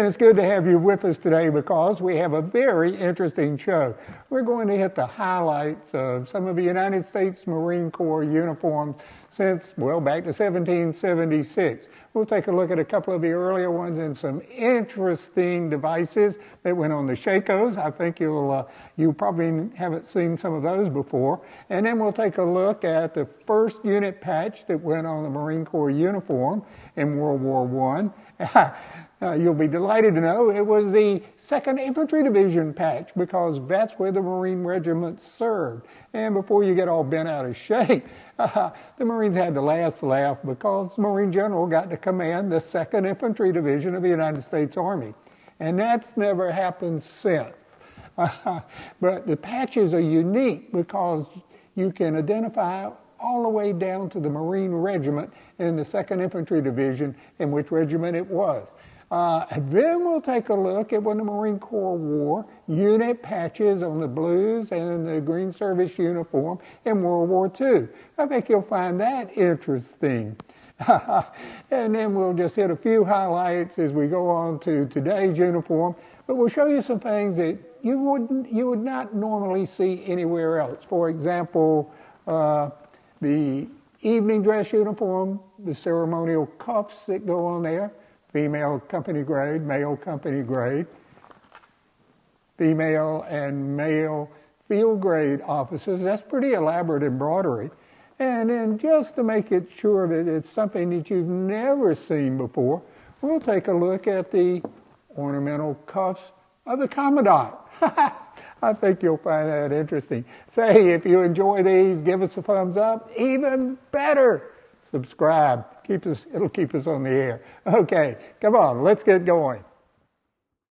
it's good to have you with us today because we have a very interesting show. We're going to hit the highlights of some of the United States Marine Corps uniforms since, well, back to 1776. We'll take a look at a couple of the earlier ones and some interesting devices that went on the shakos. I think you probably haven't seen some of those before. And then we'll take a look at the first unit patch that went on the Marine Corps uniform in World War I. You'll be delighted to know it was the 2nd Infantry Division patch because that's where the Marine Regiment served. And before you get all bent out of shape, the Marines had the last laugh because the Marine General got to command the 2nd Infantry Division of the United States Army. And that's never happened since. But the patches are unique because you can identify all the way down to the Marine Regiment in the 2nd Infantry Division and which regiment it was. And then we'll take a look at when the Marine Corps wore unit patches on the blues and the green service uniform in World War II. I think you'll find that interesting. And then we'll just hit a few highlights as we go on to today's uniform. But we'll show you some things that you would not normally see anywhere else. For example, the evening dress uniform, the ceremonial cuffs that go on there. Female company grade, male company grade, female and male field grade officers. That's pretty elaborate embroidery. And then just to make it sure that it's something that you've never seen before, we'll take a look at the ornamental cuffs of the Commandant. I think you'll find that interesting. Say, if you enjoy these, give us a thumbs up. Even better, subscribe. It'll keep us on the air. Okay, come on, let's get going.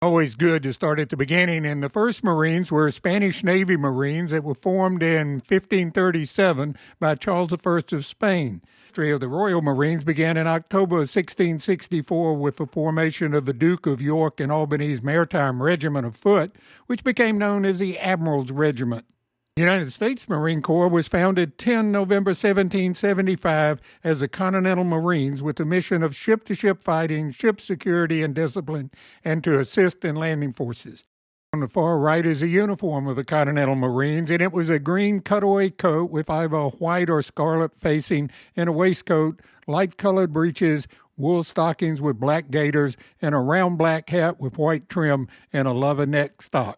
Always good to start at the beginning. And the first Marines were Spanish Navy Marines that were formed in 1537 by Charles I of Spain. The history of the Royal Marines began in October of 1664 with the formation of the Duke of York and Albany's Maritime Regiment of Foot, which became known as the Admiral's Regiment. The United States Marine Corps was founded 10 November 1775 as the Continental Marines with the mission of ship-to-ship fighting, ship security and discipline, and to assist in landing forces. On the far right is a uniform of the Continental Marines, and it was a green cutaway coat with either white or scarlet facing and a waistcoat, light-colored breeches, wool stockings with black gaiters, and a round black hat with white trim and a leather neck stock.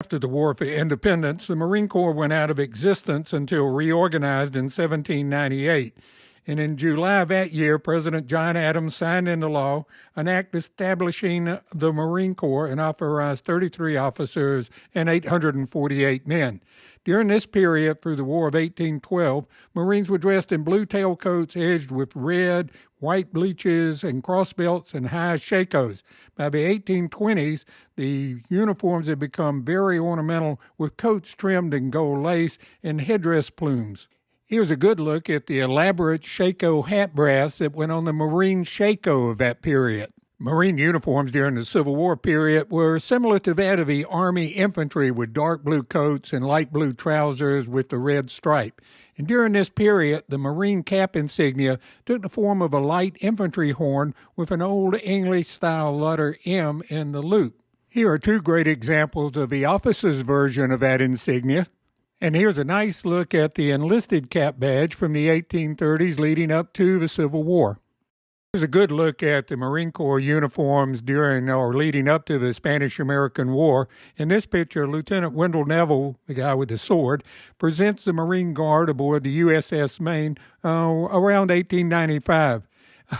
After the War for Independence, the Marine Corps went out of existence until reorganized in 1798. And in July of that year, President John Adams signed into law an act establishing the Marine Corps and authorized 33 officers and 848 men. During this period, through the War of 1812, Marines were dressed in blue tailcoats edged with red, white bleaches, and crossbelts and high shakos. By the 1820s, the uniforms had become very ornamental with coats trimmed in gold lace and headdress plumes. Here's a good look at the elaborate shako hat brass that went on the Marine shako of that period. Marine uniforms during the Civil War period were similar to that of the Army infantry with dark blue coats and light blue trousers with the red stripe. And during this period, the Marine cap insignia took the form of a light infantry horn with an old English-style letter M in the loop. Here are two great examples of the officer's version of that insignia. And here's a nice look at the enlisted cap badge from the 1830s leading up to the Civil War. Here's a good look at the Marine Corps uniforms during or leading up to the Spanish-American War. In this picture, Lieutenant Wendell Neville, the guy with the sword, presents the Marine Guard aboard the USS Maine around 1895.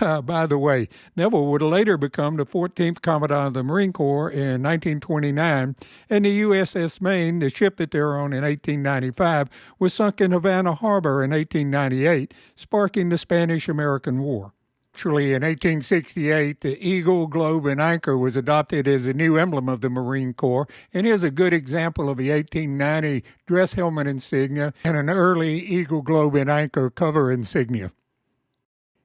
By the way, Neville would later become the 14th Commandant of the Marine Corps in 1929, and the USS Maine, the ship that they were on in 1895, was sunk in Havana Harbor in 1898, sparking the Spanish-American War. Actually, in 1868, the eagle, globe, and anchor was adopted as a new emblem of the Marine Corps, and here's a good example of the 1890 dress helmet insignia and an early eagle, globe, and anchor cover insignia.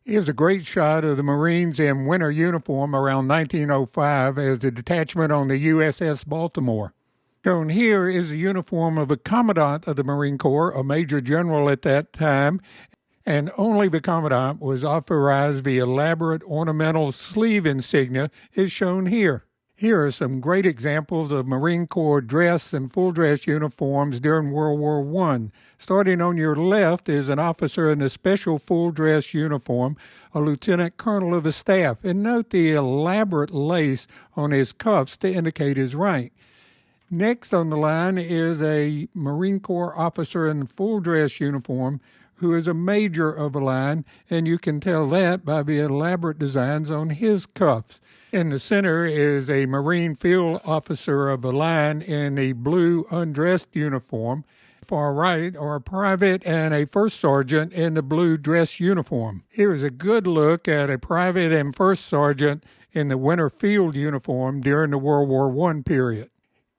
Here's a great shot of the Marines in winter uniform around 1905 as the detachment on the USS Baltimore. Shown here is the uniform of a Commandant of the Marine Corps, a Major General at that time, and only the Commandant was authorized the elaborate ornamental sleeve insignia is shown here. Here are some great examples of Marine Corps dress and full dress uniforms during World War I. Starting on your left is an officer in a special full dress uniform, a lieutenant colonel of the staff, and note the elaborate lace on his cuffs to indicate his rank. Next on the line is a Marine Corps officer in full dress uniform who is a major of a line, and you can tell that by the elaborate designs on his cuffs. In the center is a Marine field officer of a line in the blue undressed uniform. Far right are a private and a first sergeant in the blue dress uniform. Here is a good look at a private and first sergeant in the winter field uniform during the World War I period.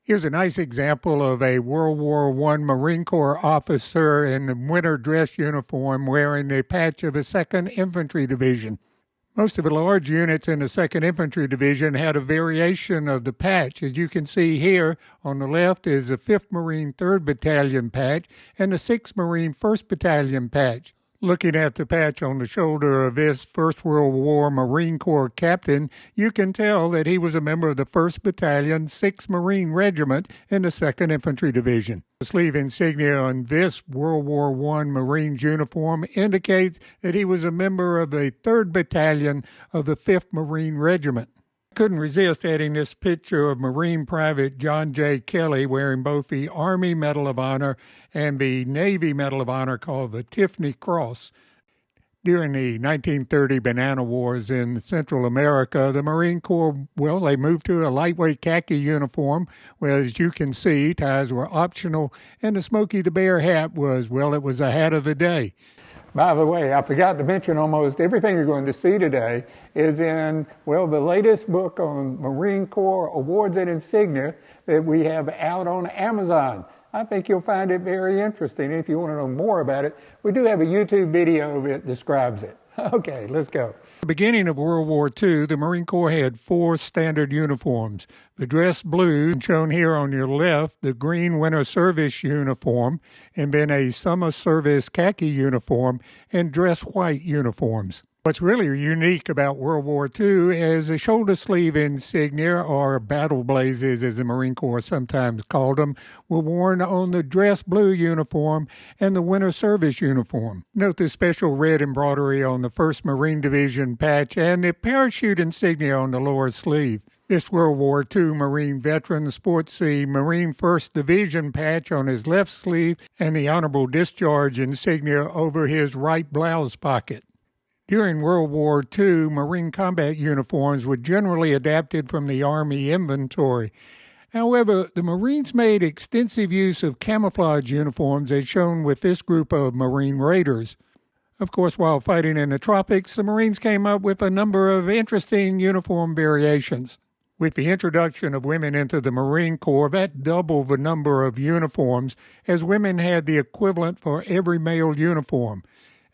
Here's a nice example of a World War I Marine Corps officer in the winter dress uniform wearing the patch of a 2nd Infantry Division. Most of the large units in the 2nd Infantry Division had a variation of the patch. As you can see here, on the left is the 5th Marine 3rd Battalion patch and the 6th Marine 1st Battalion patch. Looking at the patch on the shoulder of this First World War Marine Corps captain, you can tell that he was a member of the 1st Battalion, 6th Marine Regiment in the 2nd Infantry Division. The sleeve insignia on this World War I Marines uniform indicates that he was a member of the 3rd Battalion of the 5th Marine Regiment. Couldn't resist adding this picture of Marine Private John J. Kelly wearing both the Army Medal of Honor and the Navy Medal of Honor called the Tiffany Cross. During the 1930 Banana Wars in Central America, the Marine Corps, they moved to a lightweight khaki uniform, where, as you can see, ties were optional, and the Smokey the Bear hat was, it was the hat of the day. By the way, I forgot to mention almost everything you're going to see today is in, the latest book on Marine Corps awards and insignia that we have out on Amazon. I think you'll find it very interesting. If you want to know more about it, we do have a YouTube video that describes it. Okay, let's go. At the beginning of World War II, the Marine Corps had 4 standard uniforms. The dress blue, shown here on your left, the green winter service uniform, and then a summer service khaki uniform, and dress white uniforms. What's really unique about World War II is the shoulder sleeve insignia, or battle blazes as the Marine Corps sometimes called them, were worn on the dress blue uniform and the winter service uniform. Note the special red embroidery on the 1st Marine Division patch and the parachute insignia on the lower sleeve. This World War II Marine veteran sports the Marine 1st Division patch on his left sleeve and the honorable discharge insignia over his right blouse pocket. During World War II, Marine combat uniforms were generally adapted from the Army inventory. However, the Marines made extensive use of camouflage uniforms as shown with this group of Marine Raiders. Of course, while fighting in the tropics, the Marines came up with a number of interesting uniform variations. With the introduction of women into the Marine Corps, that doubled the number of uniforms, as women had the equivalent for every male uniform.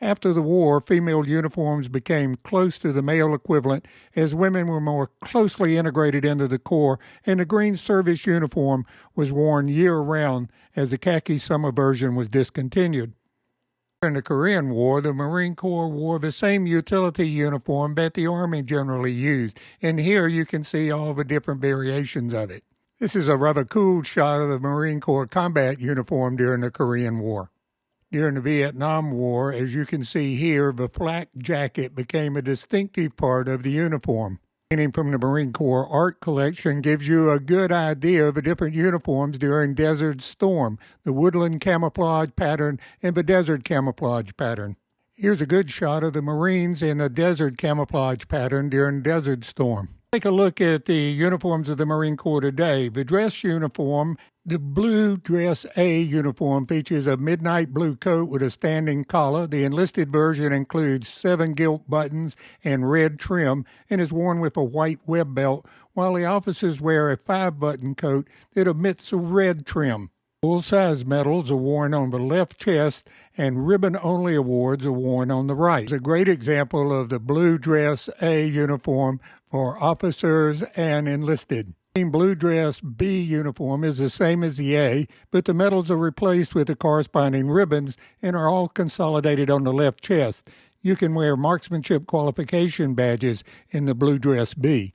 After the war, female uniforms became close to the male equivalent as women were more closely integrated into the Corps, and the green service uniform was worn year-round as the khaki summer version was discontinued. During the Korean War, the Marine Corps wore the same utility uniform that the Army generally used, and here you can see all the different variations of it. This is a rather cool shot of the Marine Corps combat uniform during the Korean War. During the Vietnam War, as you can see here, the flak jacket became a distinctive part of the uniform. Painting from the Marine Corps art collection gives you a good idea of the different uniforms during Desert Storm, the woodland camouflage pattern and the desert camouflage pattern. Here's a good shot of the Marines in a desert camouflage pattern during Desert Storm. Take a look at the uniforms of the Marine Corps today. The dress uniform, the blue dress A uniform, features a midnight blue coat with a standing collar. The enlisted version includes 7 gilt buttons and red trim and is worn with a white web belt, while the officers wear a 5-button coat that omits a red trim. Full-size medals are worn on the left chest, and ribbon-only awards are worn on the right. It's a great example of the blue dress A uniform for officers and enlisted. Blue dress B uniform is the same as the A, but the medals are replaced with the corresponding ribbons and are all consolidated on the left chest. You can wear marksmanship qualification badges in the blue dress B.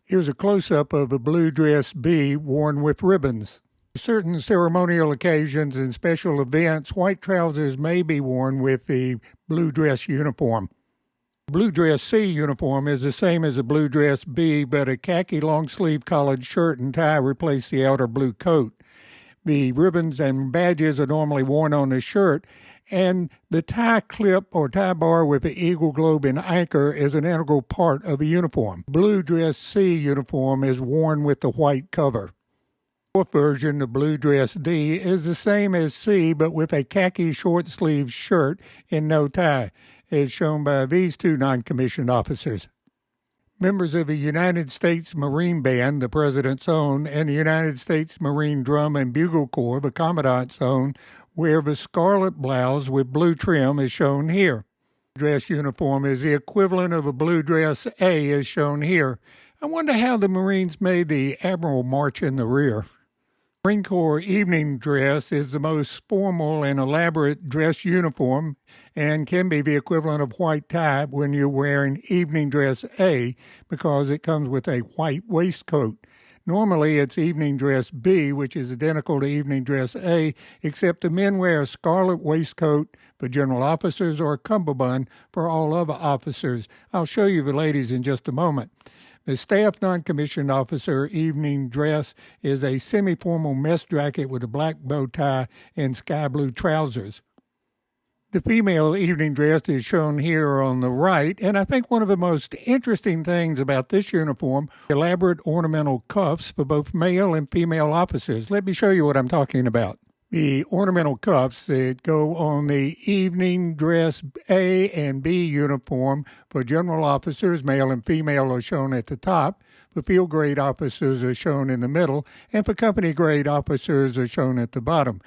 Here's a close-up of a blue dress B worn with ribbons. For certain ceremonial occasions and special events, white trousers may be worn with the blue dress uniform. Blue dress C uniform is the same as a blue dress B, but a khaki long-sleeve collared shirt and tie replace the outer blue coat. The ribbons and badges are normally worn on the shirt, and the tie clip or tie bar with the eagle globe and anchor is an integral part of a uniform. Blue dress C uniform is worn with the white cover. The fourth version, the blue dress D, is the same as C, but with a khaki short-sleeved shirt and no tie, as shown by these two non-commissioned officers. Members of the United States Marine Band, the President's own, and the United States Marine Drum and Bugle Corps, the Commandant's own, wear the scarlet blouse with blue trim as shown here. The dress uniform is the equivalent of a blue dress A as shown here. I wonder how the Marines made the Admiral march in the rear. Marine Corps evening dress is the most formal and elaborate dress uniform and can be the equivalent of white tie when you're wearing evening dress A because it comes with a white waistcoat. Normally it's evening dress B, which is identical to evening dress A, except the men wear a scarlet waistcoat for general officers or a cummerbund for all other officers. I'll show you the ladies in just a moment. The staff non-commissioned officer evening dress is a semi-formal mess jacket with a black bow tie and sky blue trousers. The female evening dress is shown here on the right, and I think one of the most interesting things about this uniform, elaborate ornamental cuffs for both male and female officers. Let me show you what I'm talking about. The ornamental cuffs that go on the evening dress A and B uniform for general officers, male and female, are shown at the top. For field grade officers are shown in the middle, and for company grade officers are shown at the bottom.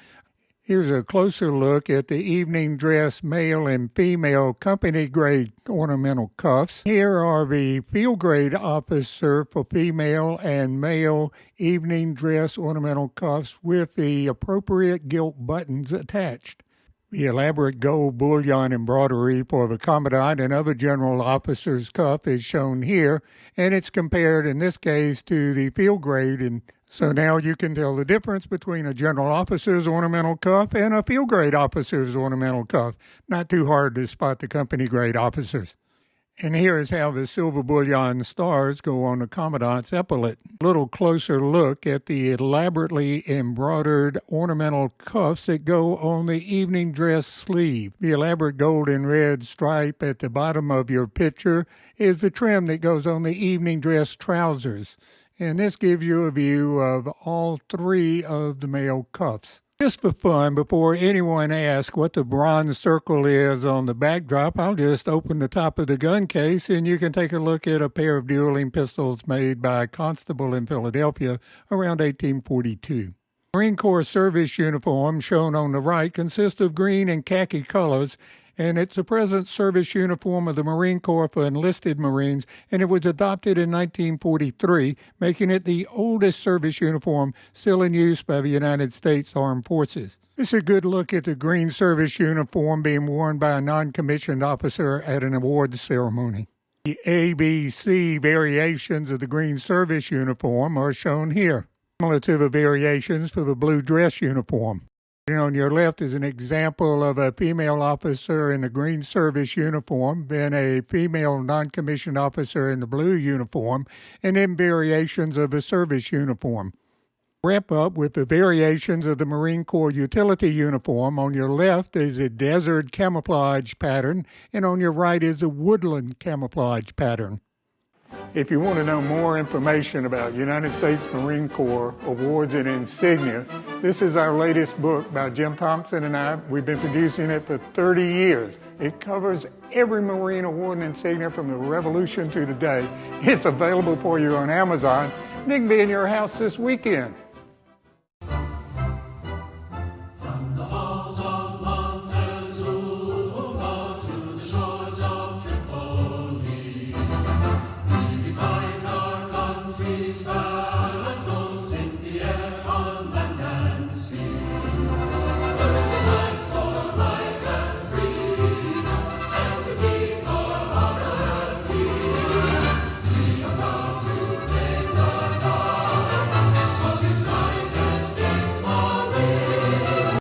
Here's a closer look at the evening dress male and female company grade ornamental cuffs. Here are the field grade officer for female and male evening dress ornamental cuffs with the appropriate gilt buttons attached. The elaborate gold bullion embroidery for the commandant and other general officers' cuff is shown here, and it's compared in this case to the field grade. And so now you can tell the difference between a general officer's ornamental cuff and a field grade officer's ornamental cuff. Not too hard to spot the company grade officers. And here is how the silver bullion stars go on the commandant's epaulet. A little closer look at the elaborately embroidered ornamental cuffs that go on the evening dress sleeve. The elaborate gold and red stripe at the bottom of your picture is the trim that goes on the evening dress trousers. And this gives you a view of all three of the male cuffs. Just for fun, before anyone asks what the bronze circle is on the backdrop, I'll just open the top of the gun case and you can take a look at a pair of dueling pistols made by a constable in Philadelphia around 1842. Marine Corps service uniform shown on the right consists of green and khaki colors, and it's the present service uniform of the Marine Corps for enlisted Marines, and it was adopted in 1943, making it the oldest service uniform still in use by the United States Armed Forces. This is a good look at the green service uniform being worn by a non-commissioned officer at an awards ceremony. The ABC variations of the green service uniform are shown here, similar to the variations for the blue dress uniform. On your left is an example of a female officer in the green service uniform, then a female non-commissioned officer in the blue uniform, and then variations of the service uniform. Wrap up with the variations of the Marine Corps utility uniform. On your left is a desert camouflage pattern, and on your right is a woodland camouflage pattern. If you want to know more information about United States Marine Corps awards and insignia, this is our latest book by Jim Thompson and I. We've been producing it for 30 years. It covers every Marine award and insignia from the Revolution to today. It's available for you on Amazon, and it can be in your house this weekend.